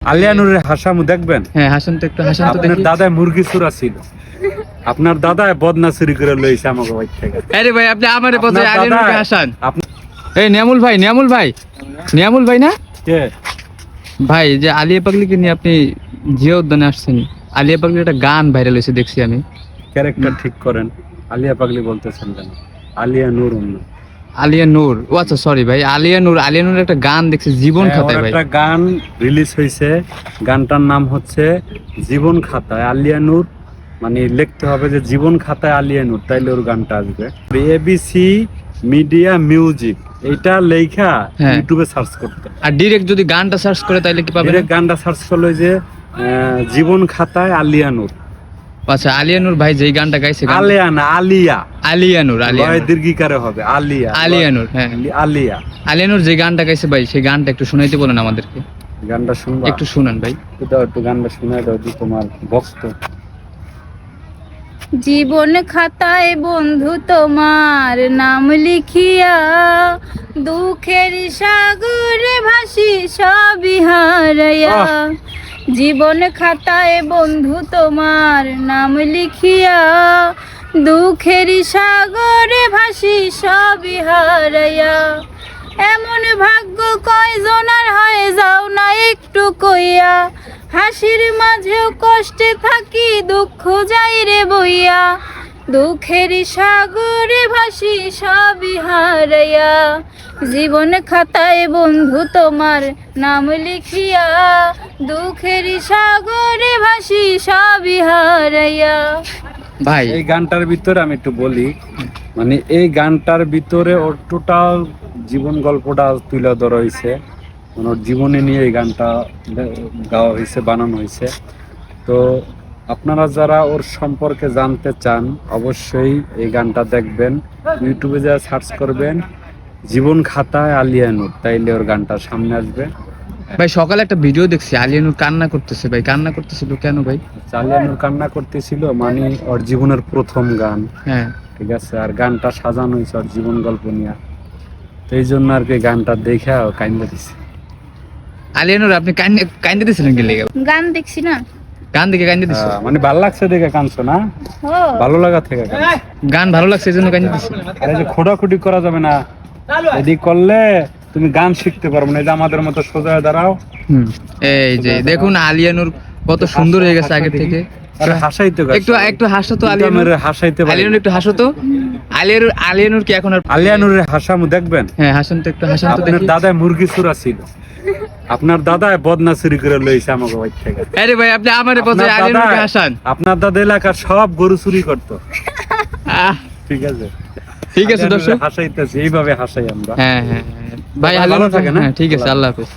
আলিয়া নূরের হাসামু দেখবেন? হ্যাঁ হাসান তো একটু হাসান তো আপনার দেখি। দাদায় মুরগি চুরা ছিল, আপনার দাদায় বদনা চুরি করে লইছে আমাকে বাড়ি থেকে। আরে ভাই আপনি আমারে বলতে আপনার আলিয়া নূরকে দাদায়- হাসান। আপনি এই নিয়ামুল ভাই নিয়ামুল ভাই না কে? ভাই, যে আলিয়া পাগলিকে নিয়ে আপনি জিয়া উদ্যানে আসছেন, আলিয়া পাগলির একটা গান ভাইরাল হয়েছে দেখছি আমি। ক্যারেক্টার ঠিক করেন, আলিয়া পাগলি বলতেছেন কেন? আলিয়া নূর অন্য। আলিয়া নূর, ও আচ্ছা সরি ভাই, আলিয়া নূরের একটা গান দেখছি জীবন হ্যাঁ, খাতায় ওর ভাই। একটা গান রিলিজ হয়েছে, গানটার নাম হচ্ছে জীবন খাতায় আলিয়া নূর, মানে লিখতে হবে যে জীবন খাতায় আলিয়া নূর, তাইলে ওর গানটা আসবে। এবিসি মিডিয়া মিউজিক এইটা লেখা হ্যাঁ। ইউটিউবে সার্চ করতে, আর ডিরেক্ট যদি গানটা সার্চ করে তাহলে কি পাবেন? ডিরেক্ট গানটা সার্চ করলে যে জীবন খাতায় আলিয়া নূর। আচ্ছা আলিয়া নূর ভাই যেই গানটা গাইছে আলিয়া না আলিয়া, আলিয়া নূর লয় দীর্ঘিকারে হবে আলিয়া, আলিয়া নূর, হ্যাঁ আলিয়া। আলিয়া নূর যে গানটা গাইছে ভাই, সেই গানটা একটু শুনাইতে বলেন আমাদেরকে, গানটা শুনবা? একটু শুনান ভাই। একটু গানটা শুনে দাও, যে তোমার ভক্ত। জীবন খাতায় বন্ধু তোমার নাম লিখিয়া, দুঃখের সাগরে ভাসি সবই হারাইয়া। জীবন খাতায় বন্ধু তোমার নাম লিখিয়া, দুঃখের সাগরে ভাসি সবই হারাইয়া। এমন ভাগ্য কয়জনার হয় যাও না একটু কইয়া, হাসির মাঝেও কষ্টে থাকি দুঃখ যাই রে বইয়া। দুঃখের সাগরে ভাসি সবই হারাইয়া, জীবন খাতায় বন্ধু তোমার নাম লিখিয়া, দুঃখের সাগরে ভাসি সবই হারাইয়া। ভাই এই গানটার ভিতরে আমি একটু বলি, মানে এই গানটার ভিতরে ওর টোটাল জীবন গল্পটা তুলে ধরা হয়েছে, মানে ওর জীবনে নিয়ে এই গানটা গাওয়া হয়েছে, বানানো হয়েছে। তো আপনারা যারা ওর সম্পর্কে জানতে চান অবশ্যই এই গানটা দেখবেন, ইউটিউবে যা সার্চ করবেন জীবন খাতায় আলিয়া নূর, তাইলে ওর গানটা সামনে আসবে। ভাই সকালে একটা ভিডিও দেখছি আলিয়া নূর কান্না করতেছে ভাই, কান্না করতেছিল কেন ভাই? আলিয়া নূর কান্না করতেছিল, মানে ওর জীবনের প্রথম গান, হ্যাঁ ঠিক আছে, আর গানটা সাজানো হয়েছে ওর জীবন গল্প নিয়ে, তো এই জন্য আর কি গানটা দেখে কাইন্দা দিছে। আলিয়া নূর আপনি কাইন্দা দিছিলেন কি লেগে? গান দেখছি না, গান দেখে কাইন্দা দিছে? মানে ভালো লাগছে দেখে কাঁদছো না? ও ভালো লাগা থেকে কাঁদছো। গান ভালো লাগছে এই জন্য কাইন্দা দিছে? আর এই যে খোঁড়াখুটি করা যাবে না, এদিক করলে তুমি গান শিখতে পারবো না, এই যে আমাদের মতো সোজা হয়ে দাঁড়াও। এই যে দেখুন আলিয়া নূর কত সুন্দর হয়ে গেছে আগে থেকে। আরে হাসাইতে একটু হাসো তো আলিয়া নূর, হাসাইতে পারি। আলিয়া নূর একটু হাসো তো। আলিয়া নূর কি এখন আর? আলিয়া নূরের হাসামু দেখবেন? হ্যাঁ হাসান তো একটু হাসান তো আপনার দেখি। দাদায় মুরগি চুরা ছিল, আপনার দাদায় বদনা চুরি করে লইছে আমাকে বাড়ি থেকে। আরে ভাই আপনি আমারে বলতে আপনার আলিয়া নূরকে দাদায়- হাসান। আপনার দাদা এলাকার সব গরু চুরি করতো, আহ, ঠিক আছে। ঠিক আছে দর্শক, হাসাইতেছি, এইভাবে হাসাই আমরা। হ্যাঁ ভাই ভালো ভালো থাকে থাকে না? না? ঠিক আছে, আল্লাহ হাফেজ।